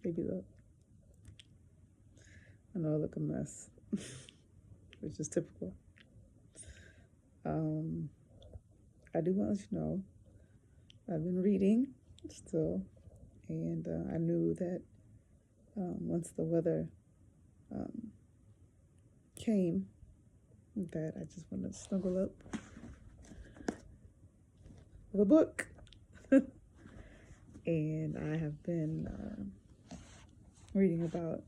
Baby look. I know I look a mess, which is typical. Um, I do want to let you know I've been reading still, and I knew that once the weather um, came, that I just wanted to snuggle up with a book. And I have been reading about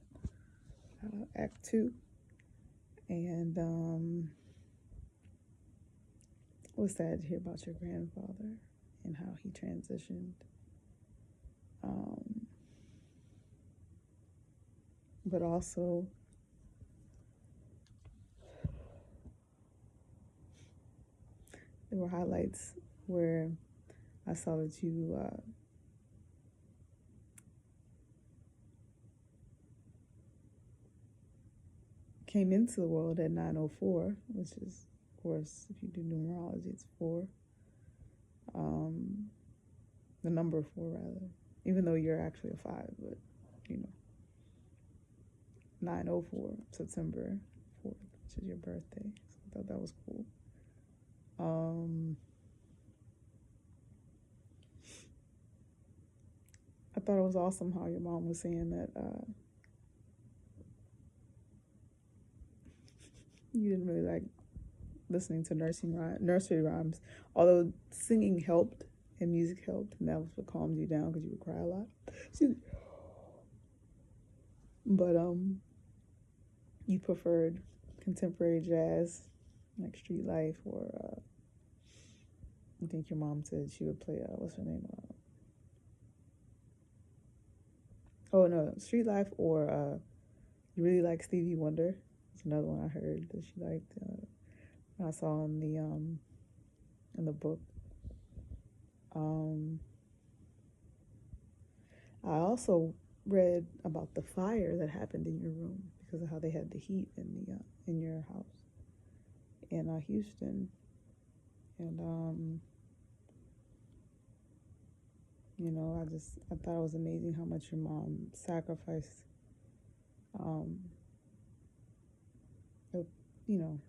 Act Two, and it was sad to hear about your grandfather and how he transitioned. But also, there were highlights where I saw that you came into the world at 9:04, which is, of course, if you do numerology, it's four. The number four, rather. Even though you're actually a five, but, you know. 9:04, September 4th, which is your birthday. So I thought that was cool. I thought it was awesome how your mom was saying that you didn't really like listening to nursery rhymes, although singing helped and music helped, and that was what calmed you down because you would cry a lot. But you preferred contemporary jazz, like Street Life, or I think your mom said she would play what's her name? Oh no, Street Life, or you really like Stevie Wonder. It's another one I heard that she liked. I saw in the book. I also read about the fire that happened in your room because of how they had the heat in your house in Houston, and you know, I thought it was amazing how much your mom sacrificed. You know,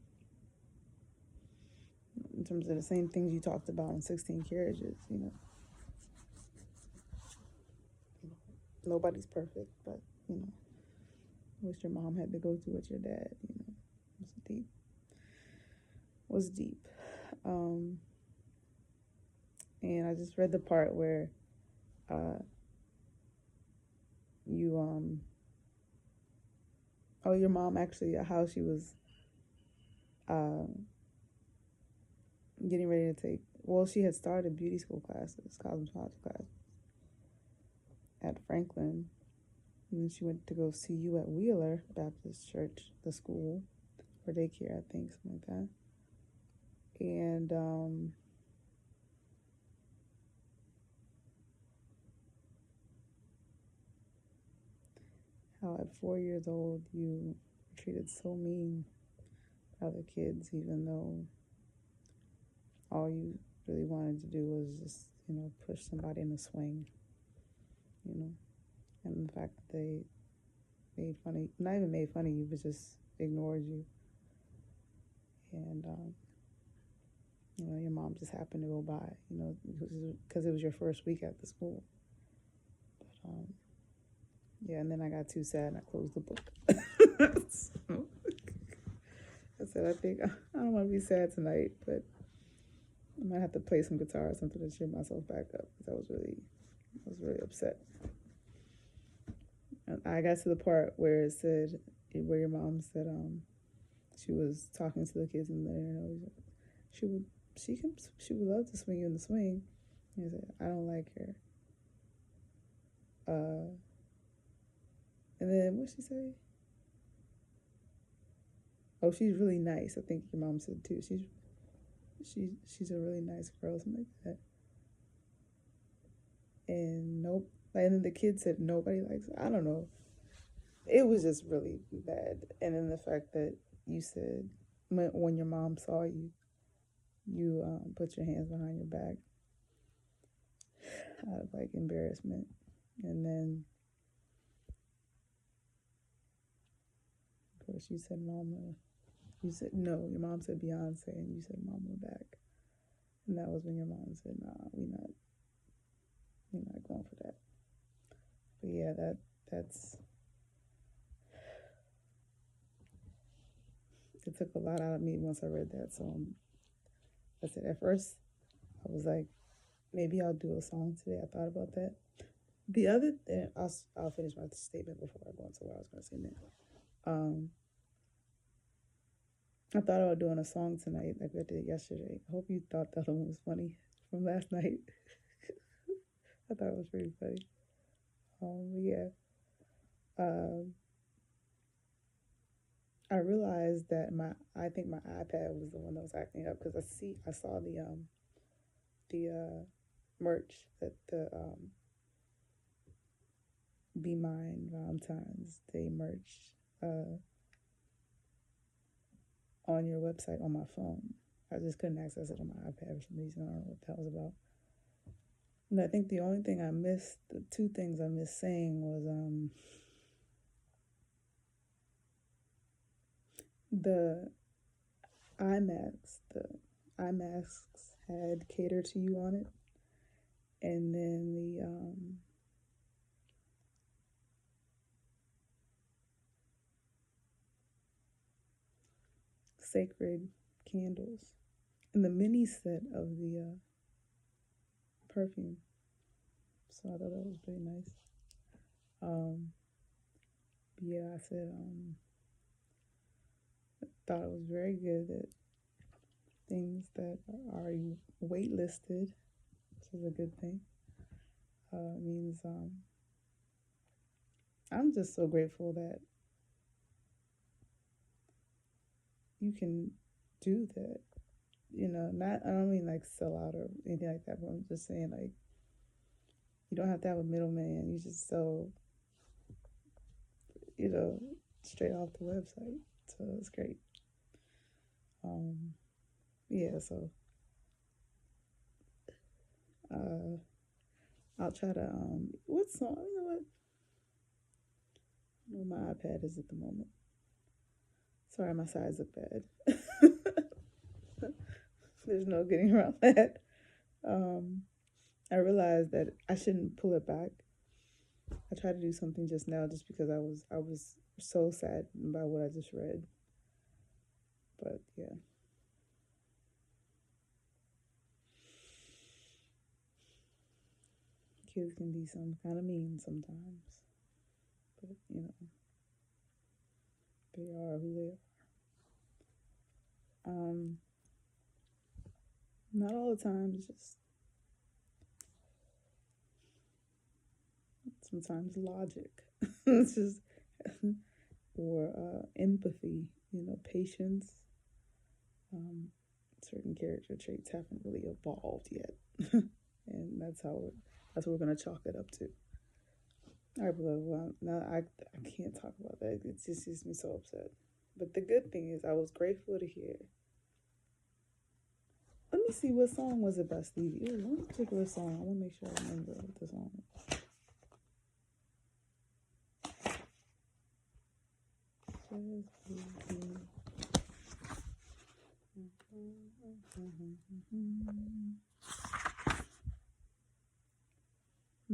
in terms of the same things you talked about in 16 Carriages, you know. Nobody's perfect, but, you know, what your mom had to go through with your dad, you know, was deep. Was deep. And I just read the part where you your mom actually, how she was getting ready to take, well, she had started beauty school classes, cosmetology classes at Franklin. And then she went to go see you at Wheeler Baptist Church, the school, or daycare, I think, something like that. And how at 4 years old you were treated so mean by other kids, even though all you really wanted to do was just, you know, push somebody in a swing, you know. And the fact that they made fun of you, not even made fun of you, but just ignored you. And, you know, your mom just happened to go by, you know, because it was your first week at the school. But, yeah, and then I got too sad and I closed the book. So, I said, I think I don't want to be sad tonight, but I might have to play some guitar or something to cheer myself back up because I was really upset. And I got to the part where it said, where your mom said, she was talking to the kids in there, and she would love to swing you in the swing. And I said, I don't like her. And then what'd she say? Oh, she's really nice. I think your mom said too. She's a really nice girl, something like that. And nope. And then the kid said nobody likes her. I don't know. It was just really bad. And then the fact that you said when your mom saw you, you put your hands behind your back out of like embarrassment. And then course, you said Mama. You said no. Your mom said Beyonce, and you said Mama back. And that was when your mom said, "Nah, we not going for that." But yeah, that's it took a lot out of me once I read that. So I said at first I was like, maybe I'll do a song today. I thought about that. The other thing, I'll finish my statement before I go into what I was going to say now. I thought about doing a song tonight, like I did yesterday. I hope you thought the other one was funny from last night. I thought it was pretty funny. Yeah. I realized that I think my iPad was the one that was acting up because I saw the merch that the Be Mine Valentine's Day merch on your website on my phone. I just couldn't access it on my iPad for some reason. I don't know what that was about. And I think the only thing I missed, the two things I missed saying was the iMasks had Cater to You on it. And then the Sacred Candles and the mini set of the perfume. So I thought that was pretty nice. Yeah, I said thought it was very good that things that are waitlisted, which is a good thing. Means I'm just so grateful that you can do that. You know, I don't mean like sell out or anything like that, but I'm just saying like you don't have to have a middleman. You just sell, straight off the website. So it's great. Yeah, so I'll try to what song, you know what? I don't know where my iPad is at the moment. Sorry, my sides look bad. There's no getting around that. I realized that I shouldn't pull it back. I tried to do something just now just because I was so sad by what I just read. But yeah. Kids can be some kind of mean sometimes. But, they are who they are. Not all the time, it's just sometimes logic. It's just or empathy, patience. Certain character traits haven't really evolved yet. And that's what we're gonna chalk it up to. All right, beloved. Well, now I can't talk about that. It just makes me so upset. But the good thing is, I was grateful to hear. Let me see, what song was it by Stevie? It was one particular song. I want to make sure I remember what the song was.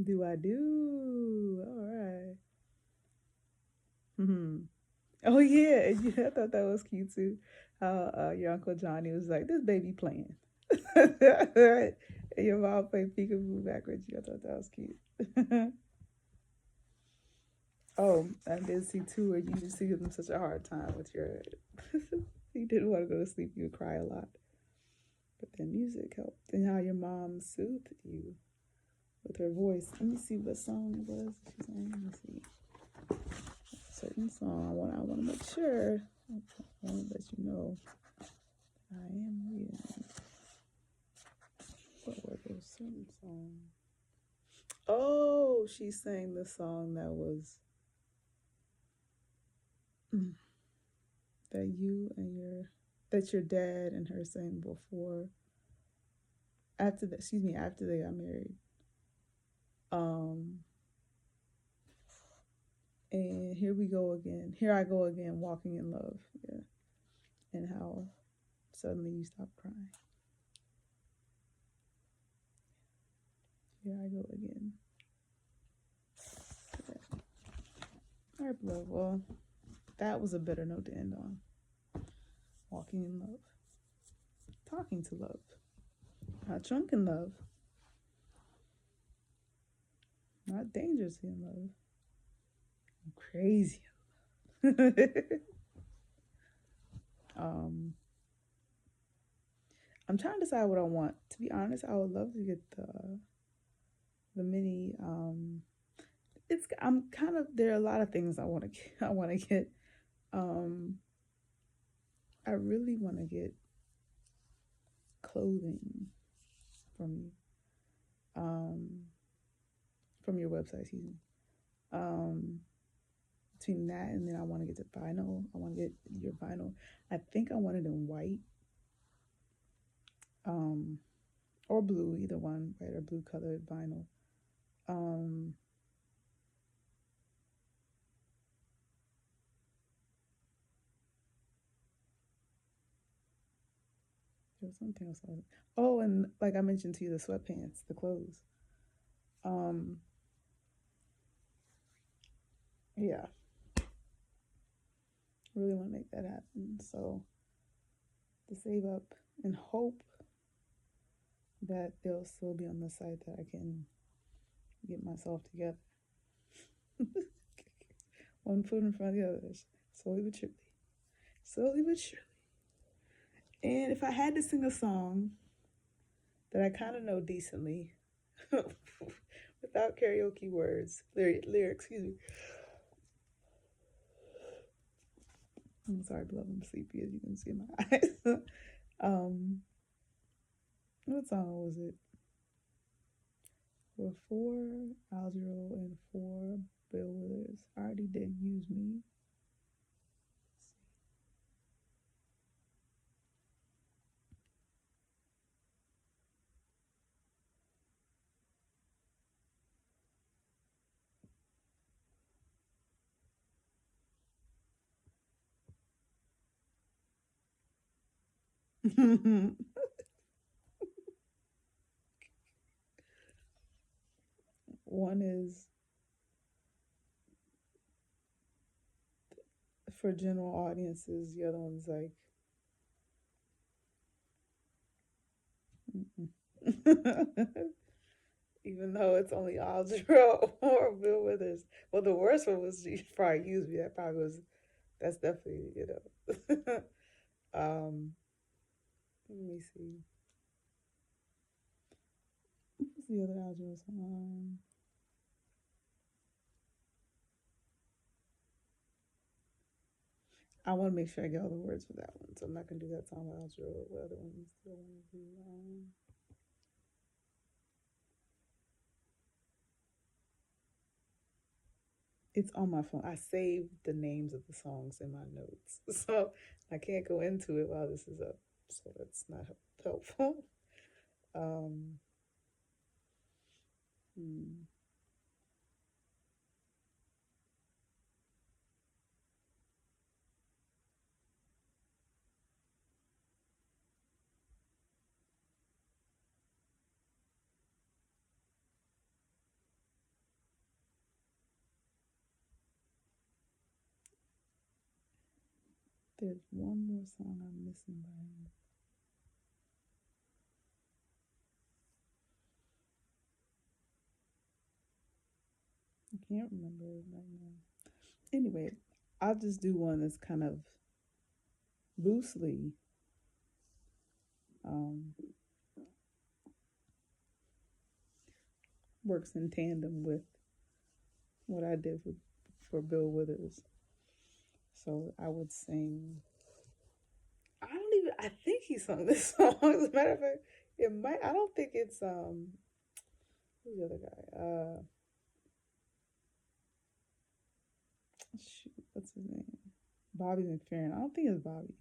Do I do? All right. Oh yeah, I thought that was cute too. How your Uncle Johnny was like, "This baby playing," and your mom played peekaboo backwards. I thought that was cute. Oh, I did see too where you just see them such a hard time with your. You didn't want to go to sleep. You would cry a lot, but then music helped. And how your mom soothed you with her voice. Let me see what song it was she sang. Let me see. A certain song. I want to make sure. I want to let you know. I am reading. What were those certain songs? Oh, she sang the song that was that your dad and her sang before. After they got married. And here we go again. Here I go again, walking in love. Yeah. And how suddenly you stop crying. Here I go again. Yeah. All right, beloved. Well, that was a better note to end on. Walking in love. Talking to love. Not drunk in love. Not dangerously in love. I'm crazy. I'm trying to decide what I want. To be honest, I would love to get the mini. I'm kind of, there are a lot of things I want to get. I want to get. I really want to get clothing from you. From your website, excuse me. Between that and then I want to get the vinyl. I want to get your vinyl. I think I want it in white. Or blue, either one, right? Or blue colored vinyl. There was something else. Oh, and like I mentioned to you, the sweatpants, the clothes. Yeah. Really want to make that happen. So to save up and hope that they'll still be on the site that I can get myself together. One foot in front of the others, slowly but surely. Slowly but surely. And if I had to sing a song that I kind of know decently, without karaoke words, lyrics, excuse me. I'm sorry, beloved, I'm sleepy as you can see in my eyes. What song was it? For Algero and for Bill Withers. I already did Use Me. One is for general audiences. The other one's like, even though it's only Algero or Bill Withers. Well, the worst one was probably Use Me. That probably was. That's definitely Let me see. What's the other Algero song? I want to make sure I get all the words for that one, so I'm not gonna do that song with Algero. What other ones do I want to do? It's on my phone. I saved the names of the songs in my notes, so I can't go into it while this is up. So that's not helpful. Um, hmm. There's one more song I'm missing by him. I can't remember it right now. Anyway, I'll just do one that's kind of loosely works in tandem with what I did for Bill Withers. So I would sing. I don't even. I think he sung this song. As a matter of fact, it might. I don't think it's Who's the other guy? Shoot, what's his name? Bobby McFerrin. I don't think it's Bobby.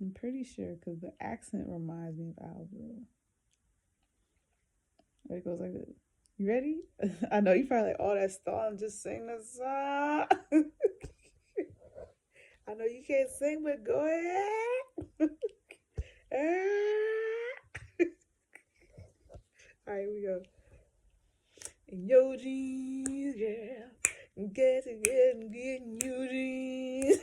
I'm pretty sure because the accent reminds me of Alvaro. It goes like this. You ready? I know you probably like, oh, that song, just sing the song. I know you can't sing, but go ahead. All right, here we go. In your jeans, yeah. Get it, get in your jeans.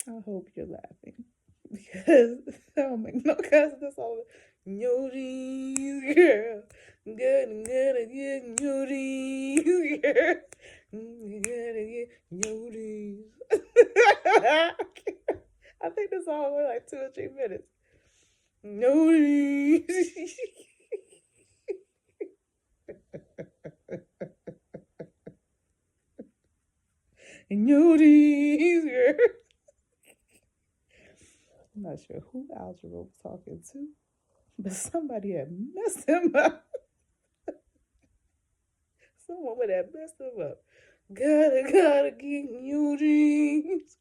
I hope you're laughing because that don't make no sense. This all your jeans, girl. Good, good, good, your jeans, girl. Good, good, your jeans. I think this song was like 2 or 3 minutes. Your jeans. Your jeans, girl. I'm not sure who Algebra was talking to, but somebody had messed him up. Someone would have messed him up. Gotta get new dreams.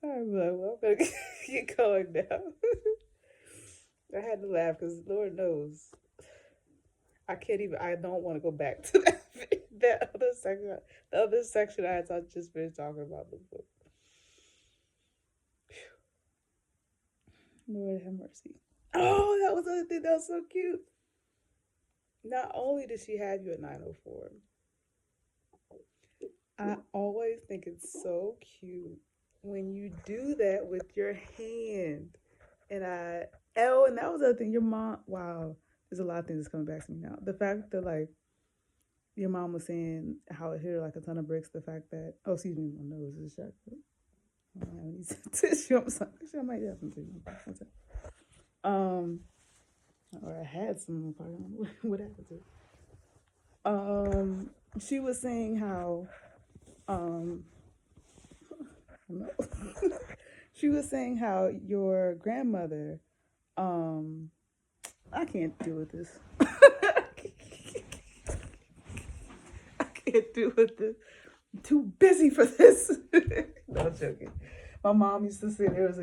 I'm like, well, I'm gonna get going now. I had to laugh because Lord knows I can't even. I don't want to go back to that other section. The other section I just finished talking about the book. Lord have mercy. Oh, that was the other thing that was so cute. Not only did she have you at 9:04, I always think it's so cute when you do that with your hand. And that was the other thing. Your mom, wow, there's a lot of things that's coming back to me now. The fact that, like, your mom was saying how it hit her like a ton of bricks. The fact that, oh, excuse me, my nose is shut. I don't have any tissue. I'm sorry. Actually, I might have some tissue. Um, or I had some. What happened to it? She was saying how, no. She was saying how your grandmother, I can't deal with this. I can't deal with this. I'm too busy for this. No, I'm joking. My mom used to say it's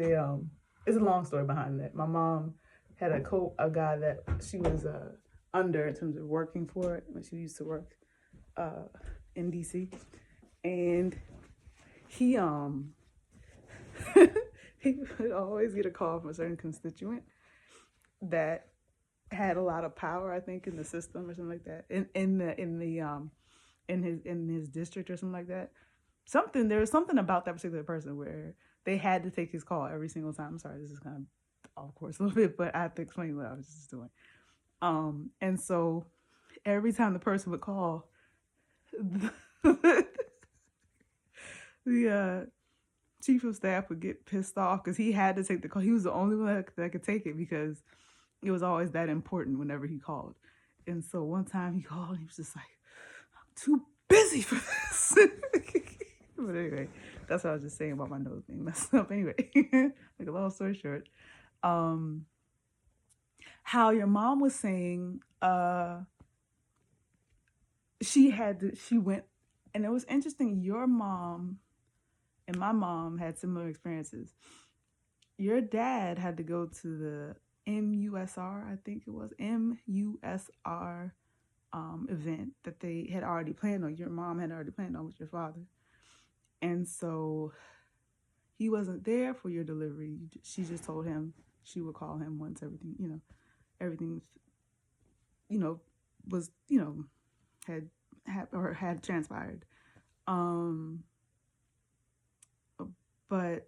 a long story behind that. My mom had a guy that she was under in terms of working for it when she used to work in DC, and he he would always get a call from a certain constituent that had a lot of power, I think, in the system or something like that, in his district or something like that. There was something about that particular person where they had to take his call every single time. I'm sorry, this is kind of off course a little bit, but I have to explain what I was just doing. And so every time the person would call, the chief of staff would get pissed off because he had to take the call. He was the only one that could take it because it was always that important whenever he called. And so one time he called and he was just like, I'm too busy for this. But anyway, that's what I was just saying about my nose being messed up. Anyway, like a long story short, how your mom was saying she went, and it was interesting. Your mom and my mom had similar experiences. Your dad had to go to the MUSR, I think it was MUSR event that they had already planned on. Your mom had already planned on with your father. And so he wasn't there for your delivery. She just told him she would call him once everything, was, had transpired. But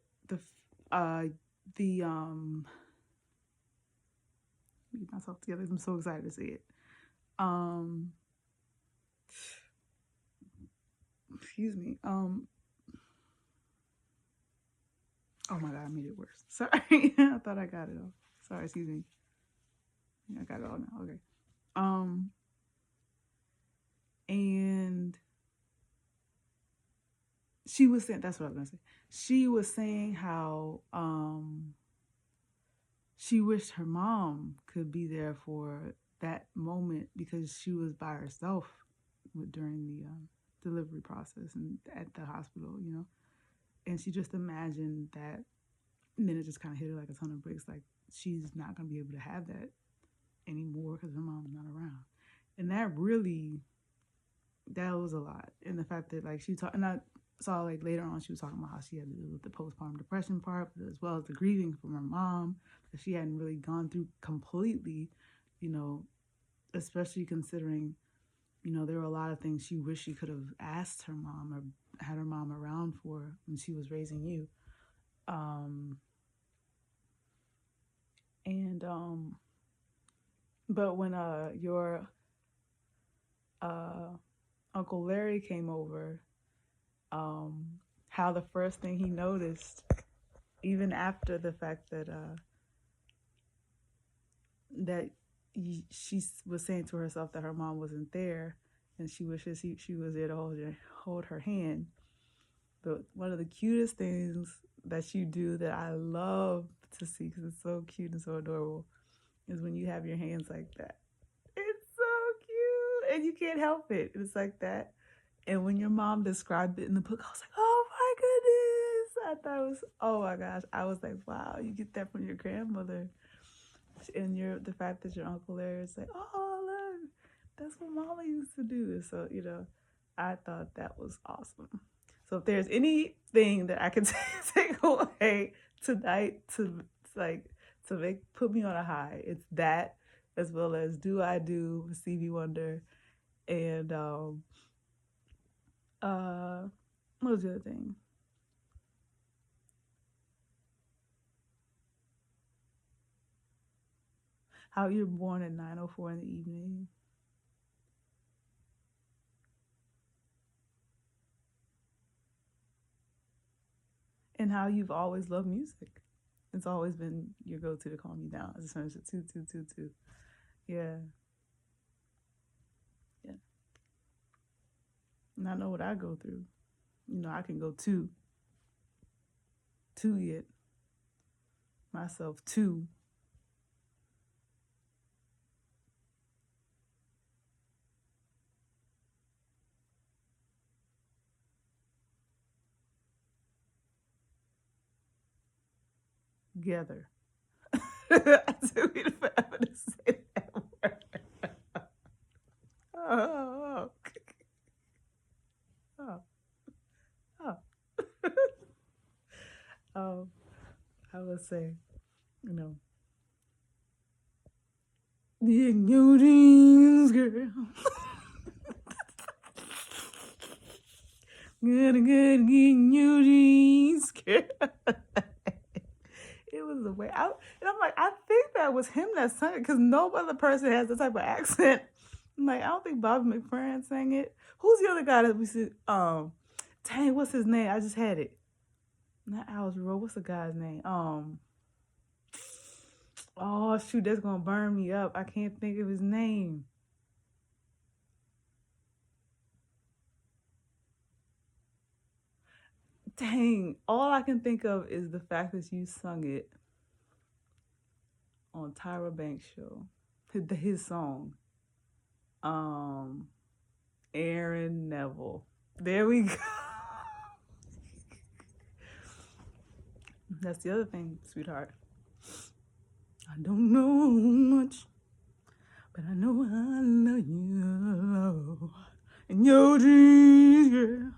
get myself together. I'm so excited to see it. Excuse me. Oh my God, I made it worse. Sorry. I thought I got it all. Sorry, excuse me. Yeah, I got it all now. Okay. And she was saying, that's what I was gonna say. She was saying how she wished her mom could be there for that moment because she was by herself during the delivery process and at the hospital, you know. And she just imagined that, and then it just kind of hit her like a ton of bricks. Like, she's not gonna be able to have that anymore because her mom's not around. And that really, that was a lot. And the fact that, like, she talked, and I saw, like, later on she was talking about how she had to deal with the postpartum depression part, but as well as the grieving from her mom that she hadn't really gone through completely, you know, especially considering, you know, there were a lot of things she wished she could have asked her mom or had her mom around for when she was raising you. But when your Uncle Larry came over, how the first thing he noticed, even after the fact that she was saying to herself that her mom wasn't there, and she wishes she was there to hold her hand. But one of the cutest things that you do that I love to see because it's so cute and so adorable is when you have your hands like that. It's so cute, and you can't help it. It's like that. And when your mom described it in the book, I was like, oh my goodness. I thought it was, oh my gosh. I was like, wow, you get that from your grandmother. And the fact that your Uncle Larry is like, oh, look, that's what Mama used to do. So, you know, I thought that was awesome. So if there's anything that I can take away tonight to put me on a high, it's that, as well as Do I Do with Stevie Wonder, and what was the other thing? How you're born at 9:04 in the evening. And how you've always loved music. It's always been your go-to to calm you down. I just finished it 2 2 2 2. Yeah. Yeah. And I know what I go through. You know, I can go two yet. Myself two. Together. I took me forever to say that word. Oh. Oh. Oh. I would say, you know, in your dreams, girl. Good in your dreams, girl. It was the way and I'm like, I think that was him that sang it because no other person has the type of accent. I'm like, I don't think Bobby McFerrin sang it. Who's the other guy that we see? Dang, what's his name? I just had it. Not Alice Rowe. What's the guy's name? Oh shoot, that's gonna burn me up. I can't think of his name. Dang, all I can think of is the fact that you sung it on Tyra Banks' show, his song. Aaron Neville. There we go. That's the other thing, sweetheart. I don't know much, but I know I love you. And your dreams, girl.